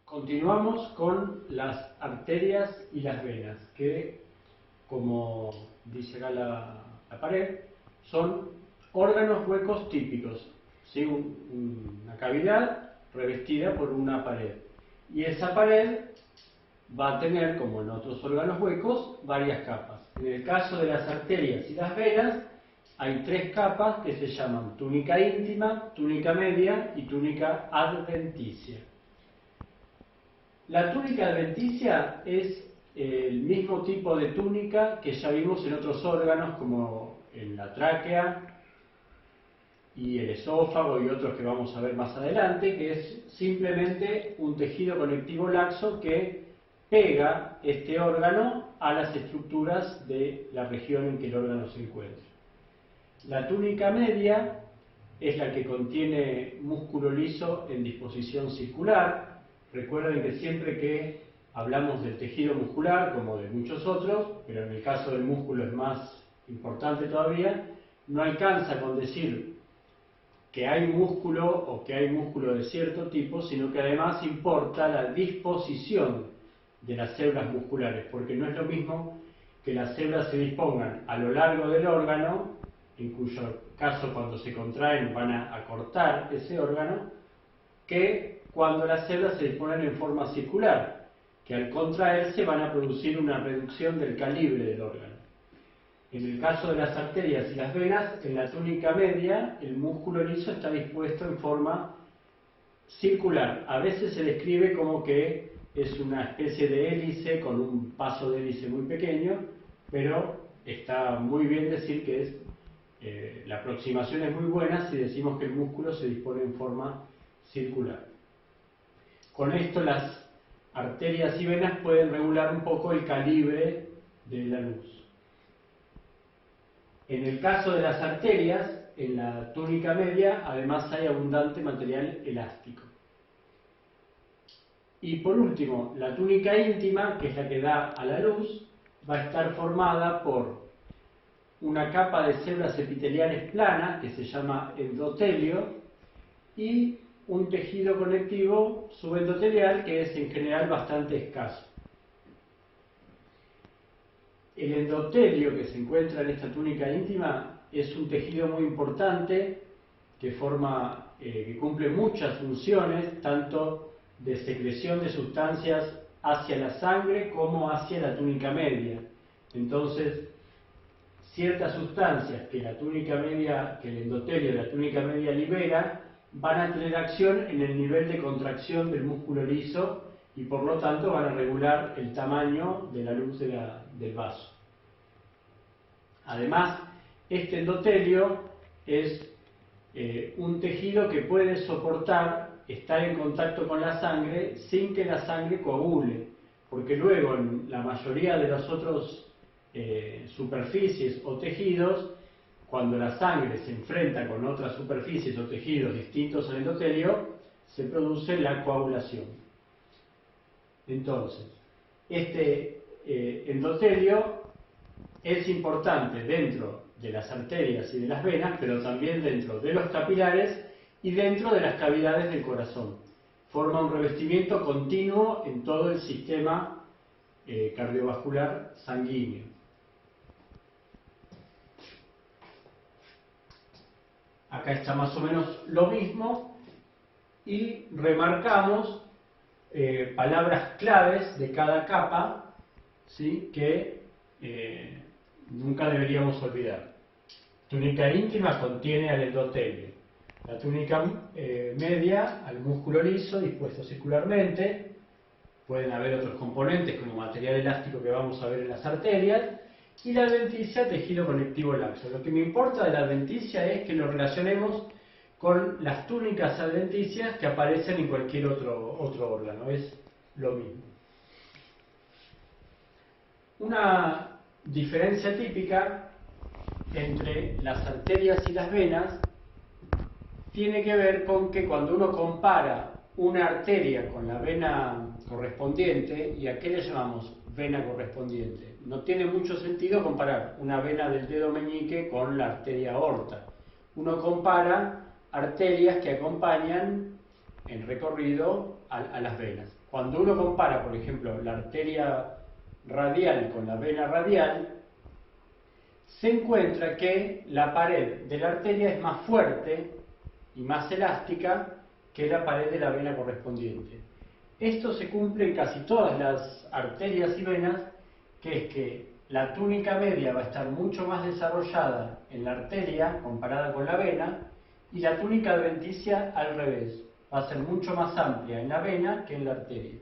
Continuamos con las arterias y las venas, que, como dice acá la pared, son órganos huecos típicos, ¿sí? Una cavidad revestida por una pared. Y esa pared va a tener, como en otros órganos huecos, varias capas. En el caso de las arterias y las venas, hay tres capas que se llaman túnica íntima, túnica media y túnica adventicia. La túnica adventicia es el mismo tipo de túnica que ya vimos en otros órganos, como en la tráquea y el esófago y otros que vamos a ver más adelante, que es simplemente un tejido conectivo laxo que pega este órgano a las estructuras de la región en que el órgano se encuentra. La túnica media es la que contiene músculo liso en disposición circular. Recuerden que siempre que hablamos del tejido muscular, como de muchos otros, pero en el caso del músculo es más importante todavía, no alcanza con decir que hay músculo o que hay músculo de cierto tipo, sino que además importa la disposición de las células musculares, porque no es lo mismo que las células se dispongan a lo largo del órgano, en cuyo caso cuando se contraen van a cortar ese órgano, que cuando las células se disponen en forma circular, que al contraerse van a producir una reducción del calibre del órgano. En el caso de las arterias y las venas, en la túnica media, el músculo liso está dispuesto en forma circular. A veces se describe como que es una especie de hélice con un paso de hélice muy pequeño, pero está muy bien decir que es la aproximación es muy buena si decimos que el músculo se dispone en forma circular. Con esto las arterias y venas pueden regular un poco el calibre de la luz. En el caso de las arterias, en la túnica media, además hay abundante material elástico. Y por último, la túnica íntima, que es la que da a la luz, va a estar formada por una capa de células epiteliales planas, que se llama endotelio, y un tejido conectivo subendotelial, que es en general bastante escaso. El endotelio que se encuentra en esta túnica íntima es un tejido muy importante que cumple muchas funciones, tanto de secreción de sustancias hacia la sangre como hacia la túnica media. Entonces, ciertas sustancias que el endotelio de la túnica media libera van a tener acción en el nivel de contracción del músculo liso y por lo tanto van a regular el tamaño de la luz del vaso. Además, este endotelio es un tejido que puede soportar estar en contacto con la sangre sin que la sangre coagule, porque luego en la mayoría de los otros superficies o tejidos, cuando la sangre se enfrenta con otras superficies o tejidos distintos al endotelio, se produce la coagulación. Entonces, este endotelio es importante dentro de las arterias y de las venas, pero también dentro de los capilares y dentro de las cavidades del corazón. Forma un revestimiento continuo en todo el sistema cardiovascular sanguíneo. Acá está más o menos lo mismo y remarcamos palabras claves de cada capa, ¿sí? Que nunca deberíamos olvidar. Túnica íntima contiene al endotelio. La túnica media al músculo liso dispuesto circularmente. Pueden haber otros componentes como material elástico que vamos a ver en las arterias. Y la adventicia, tejido conectivo laxo. Lo que me importa de la adventicia es que lo relacionemos con las túnicas adventicias que aparecen en cualquier otro órgano. Es lo mismo. Una diferencia típica entre las arterias y las venas tiene que ver con que cuando uno compara una arteria con la vena correspondiente, ¿y a qué le llamamos vena correspondiente? No tiene mucho sentido comparar una vena del dedo meñique con la arteria aorta. Uno compara arterias que acompañan en recorrido a las venas. Cuando uno compara, por ejemplo, la arteria radial con la vena radial, se encuentra que la pared de la arteria es más fuerte y más elástica que la pared de la vena correspondiente. Esto se cumple en casi todas las arterias y venas, que es que la túnica media va a estar mucho más desarrollada en la arteria comparada con la vena, y la túnica adventicia al revés, va a ser mucho más amplia en la vena que en la arteria.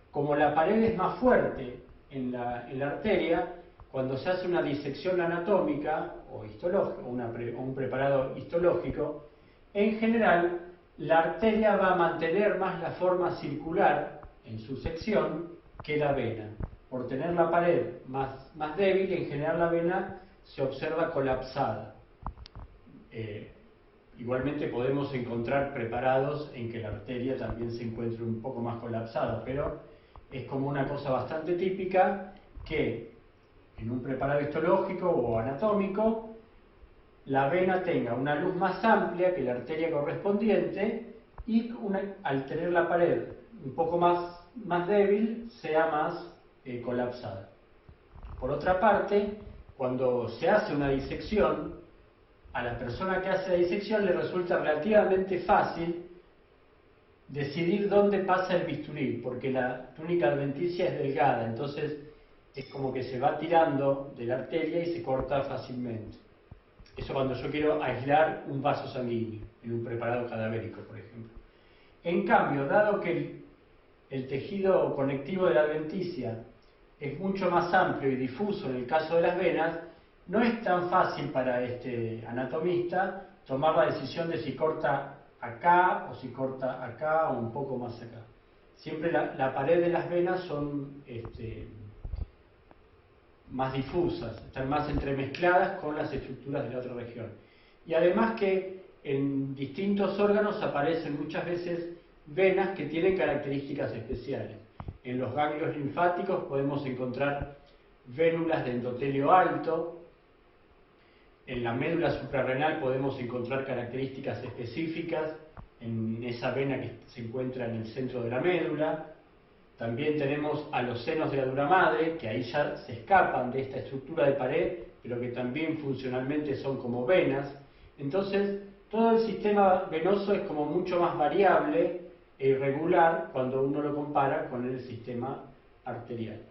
Como la pared es más fuerte en la arteria, cuando se hace una disección anatómica o un preparado histológico, en general la arteria va a mantener más la forma circular en su sección que la vena. Por tener la pared más débil, en general la vena se observa colapsada. Igualmente podemos encontrar preparados en que la arteria también se encuentre un poco más colapsada, pero es como una cosa bastante típica que en un preparado histológico o anatómico la vena tenga una luz más amplia que la arteria correspondiente y al tener la pared un poco más débil sea más colapsada. Por otra parte, cuando se hace una disección, a la persona que hace la disección le resulta relativamente fácil decidir dónde pasa el bisturí, porque la túnica adventicia es delgada, entonces es como que se va tirando de la arteria y se corta fácilmente. Eso cuando yo quiero aislar un vaso sanguíneo en un preparado cadavérico, por ejemplo. En cambio, dado que el tejido conectivo de la adventicia es mucho más amplio y difuso en el caso de las venas, no es tan fácil para este anatomista tomar la decisión de si corta acá o si corta acá o un poco más acá. Siempre la pared de las venas son más difusas, están más entremezcladas con las estructuras de la otra región. Y además que en distintos órganos aparecen muchas veces venas que tienen características especiales. En los ganglios linfáticos podemos encontrar vénulas de endotelio alto. En la médula suprarrenal podemos encontrar características específicas en esa vena que se encuentra en el centro de la médula. También tenemos a los senos de la dura madre, que ahí ya se escapan de esta estructura de pared, pero que también funcionalmente son como venas. Entonces, todo el sistema venoso es como mucho más variable e irregular cuando uno lo compara con el sistema arterial.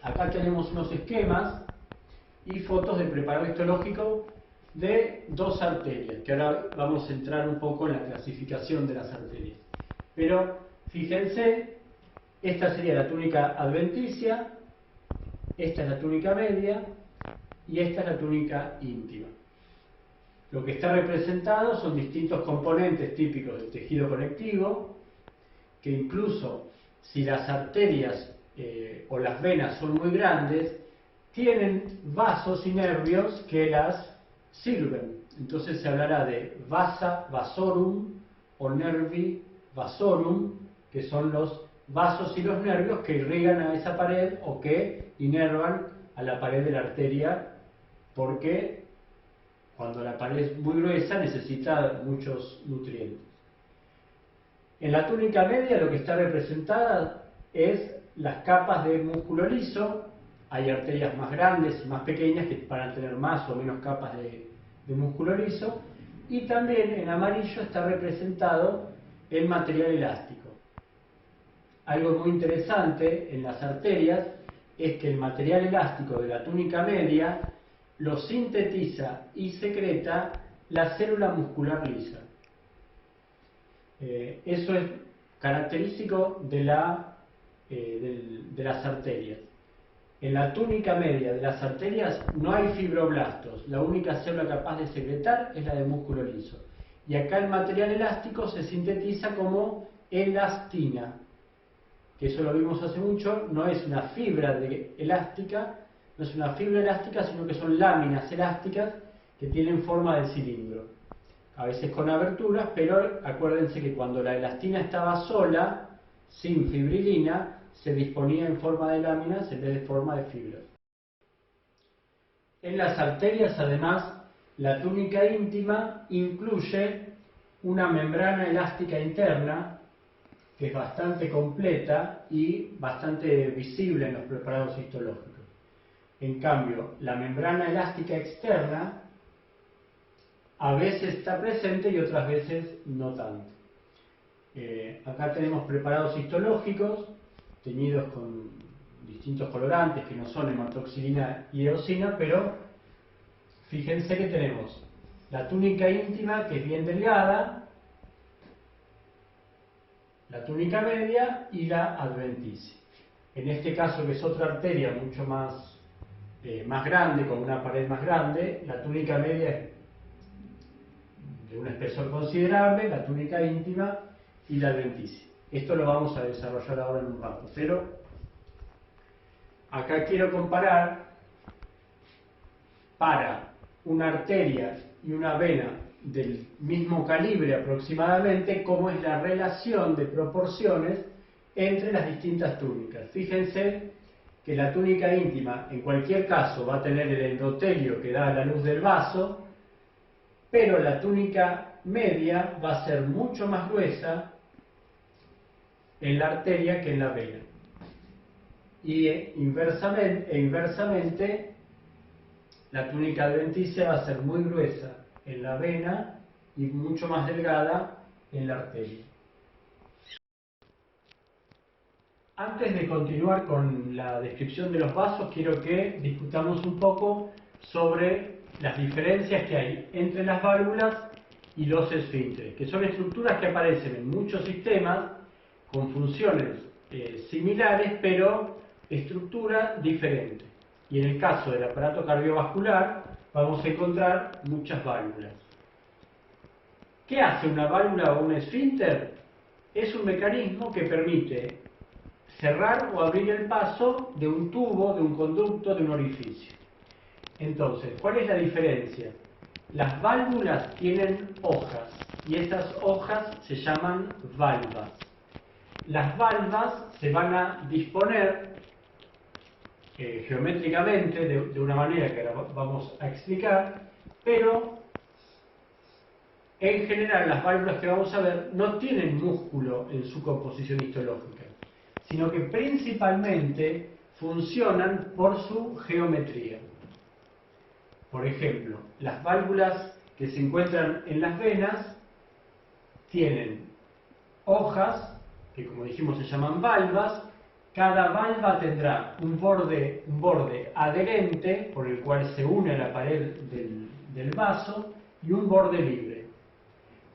Acá tenemos unos esquemas y fotos de preparado histológico de dos arterias, que ahora vamos a entrar un poco en la clasificación de las arterias. Pero fíjense, esta sería la túnica adventicia, esta es la túnica media y esta es la túnica íntima. Lo que está representado son distintos componentes típicos del tejido conectivo, que incluso si las arterias o las venas son muy grandes, tienen vasos y nervios que las sirven. Entonces se hablará de vasa vasorum o nervi vasorum, que son los vasos y los nervios que irrigan a esa pared o que inervan a la pared de la arteria, porque cuando la pared es muy gruesa necesita muchos nutrientes. En la túnica media lo que está representada es las capas de músculo liso. Hay arterias más grandes y más pequeñas que van a tener más o menos capas de músculo liso, y también en amarillo está representado el material elástico. Algo muy interesante en las arterias es que el material elástico de la túnica media lo sintetiza y secreta la célula muscular lisa. Eso es característico de las arterias. En la túnica media de las arterias no hay fibroblastos, la única célula capaz de secretar es la de músculo liso. Y acá el material elástico se sintetiza como elastina, que eso lo vimos hace mucho, no es una fibra elástica, no es una fibra elástica, sino que son láminas elásticas que tienen forma de cilindro. A veces con aberturas, pero acuérdense que cuando la elastina estaba sola, sin fibrilina, se disponía en forma de láminas en vez de forma de fibras. En las arterias, además, La túnica íntima incluye una membrana elástica interna que es bastante completa y bastante visible en los preparados histológicos. En cambio, la membrana elástica externa a veces está presente y otras veces no tanto. Acá tenemos preparados histológicos teñidos con distintos colorantes que no son hematoxilina y eosina, pero fíjense que tenemos la túnica íntima, que es bien delgada, la túnica media y la adventicia. En este caso, que es otra arteria mucho más grande, con una pared más grande, la túnica media es de un espesor considerable, la túnica íntima y la adventicia. Esto lo vamos a desarrollar ahora en un rato, pero acá quiero comparar para una arteria y una vena del mismo calibre aproximadamente cómo es la relación de proporciones entre las distintas túnicas. Fíjense que la túnica íntima en cualquier caso va a tener el endotelio que da a la luz del vaso, pero la túnica media va a ser mucho más gruesa en la arteria que en la vena. Y inversamente, la túnica adventicia va a ser muy gruesa en la vena y mucho más delgada en la arteria. Antes de continuar con la descripción de los vasos, quiero que discutamos un poco sobre las diferencias que hay entre las válvulas y los esfínteres, que son estructuras que aparecen en muchos sistemas con funciones similares, pero estructura diferente. Y en el caso del aparato cardiovascular vamos a encontrar muchas válvulas. ¿Qué hace una válvula o un esfínter? Es un mecanismo que permite cerrar o abrir el paso de un tubo, de un conducto, de un orificio. Entonces, ¿cuál es la diferencia? Las válvulas tienen hojas y esas hojas se llaman valvas. Las valvas se van a disponer geométricamente de una manera que ahora vamos a explicar, pero en general las válvulas que vamos a ver no tienen músculo en su composición histológica, sino que principalmente funcionan por su geometría. Por ejemplo, las válvulas que se encuentran en las venas tienen hojas, que como dijimos se llaman valvas. Cada valva tendrá un borde adherente por el cual se une a la pared del vaso y un borde libre.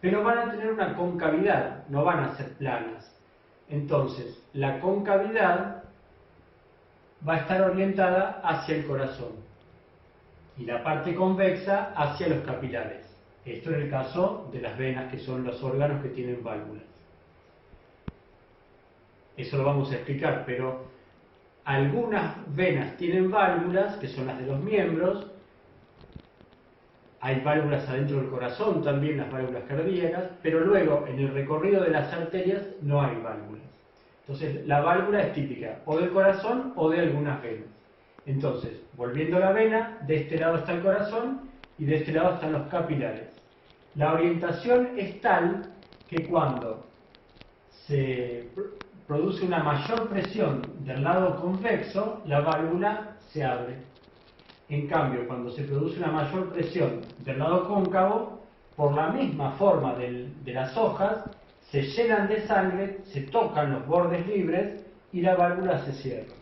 Pero van a tener una concavidad, no van a ser planas. Entonces, la concavidad va a estar orientada hacia el corazón y la parte convexa hacia los capilares. Esto en el caso de las venas, que son los órganos que tienen válvulas. Eso lo vamos a explicar, pero algunas venas tienen válvulas, que son las de los miembros. Hay válvulas adentro del corazón, también las válvulas cardíacas, pero luego en el recorrido de las arterias no hay válvulas. Entonces la válvula es típica o del corazón o de algunas venas. Entonces, volviendo a la vena, de este lado está el corazón y de este lado están los capilares. La orientación es tal que cuando se produce una mayor presión del lado convexo, la válvula se abre. En cambio, cuando se produce una mayor presión del lado cóncavo, por la misma forma de las hojas, se llenan de sangre, se tocan los bordes libres y la válvula se cierra.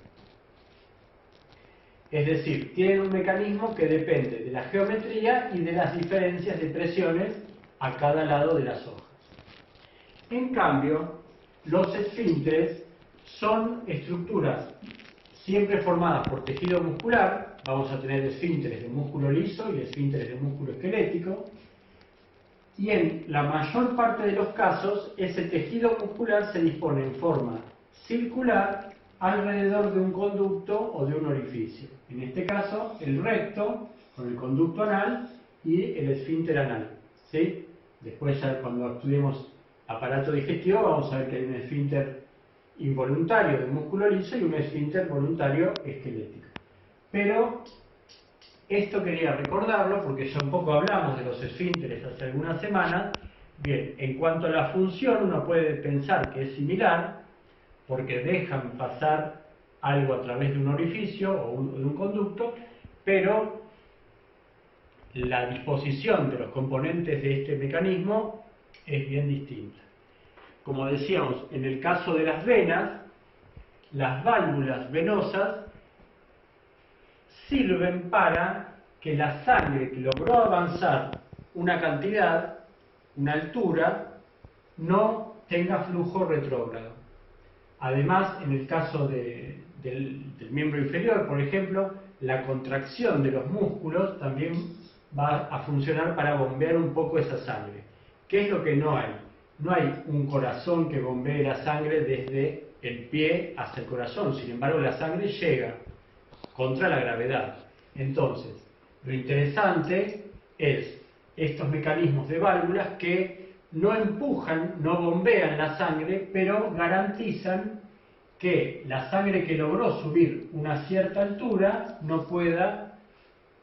Es decir, tienen un mecanismo que depende de la geometría y de las diferencias de presiones a cada lado de las hojas. En cambio, los esfínteres son estructuras siempre formadas por tejido muscular. Vamos a tener esfínteres de músculo liso y esfínteres de músculo esquelético. Y en la mayor parte de los casos, ese tejido muscular se dispone en forma circular alrededor de un conducto o de un orificio. En este caso, el recto con el conducto anal y el esfínter anal. ¿Sí? Después, ya cuando estudiemos aparato digestivo, vamos a ver que hay un esfínter involuntario de músculo liso y un esfínter voluntario esquelético. Pero Esto quería recordarlo porque ya un poco hablamos de los esfínteres hace algunas semanas. Bien, en cuanto a la función, uno puede pensar que es similar porque dejan pasar algo a través de un orificio o de un conducto, pero la disposición de los componentes de este mecanismo es bien distinta. Como decíamos, en el caso de las venas, las válvulas venosas sirven para que la sangre que logró avanzar una cantidad, una altura, no tenga flujo retrógrado. Además, en el caso del miembro inferior, por ejemplo, la contracción de los músculos también va a funcionar para bombear un poco esa sangre. ¿Qué es lo que no hay? No hay un corazón que bombee la sangre desde el pie hasta el corazón. Sin embargo, la sangre llega contra la gravedad. Entonces, lo interesante es estos mecanismos de válvulas que no empujan, no bombean la sangre, pero garantizan que la sangre que logró subir una cierta altura no pueda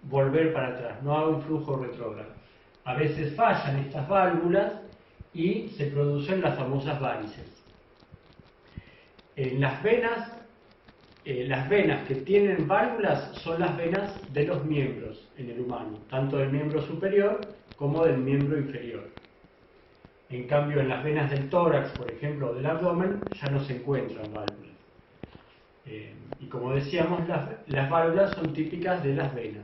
volver para atrás, no haga un flujo retrógrado. A veces fallan estas válvulas y se producen las famosas varices. En las venas que tienen válvulas son las venas de los miembros en el humano, tanto del miembro superior como del miembro inferior. En cambio, en las venas del tórax, por ejemplo, o del abdomen, ya no se encuentran válvulas. Y como decíamos, las válvulas son típicas de las venas.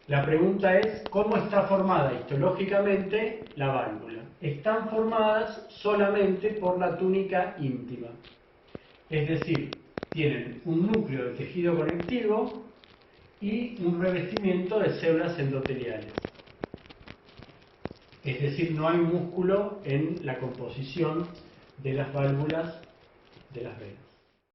La pregunta es, ¿cómo está formada histológicamente la válvula? Están formadas solamente por la túnica íntima. Es decir, tienen un núcleo de tejido conectivo y un revestimiento de células endoteliales. Es decir, no hay músculo en la composición de las válvulas de las venas.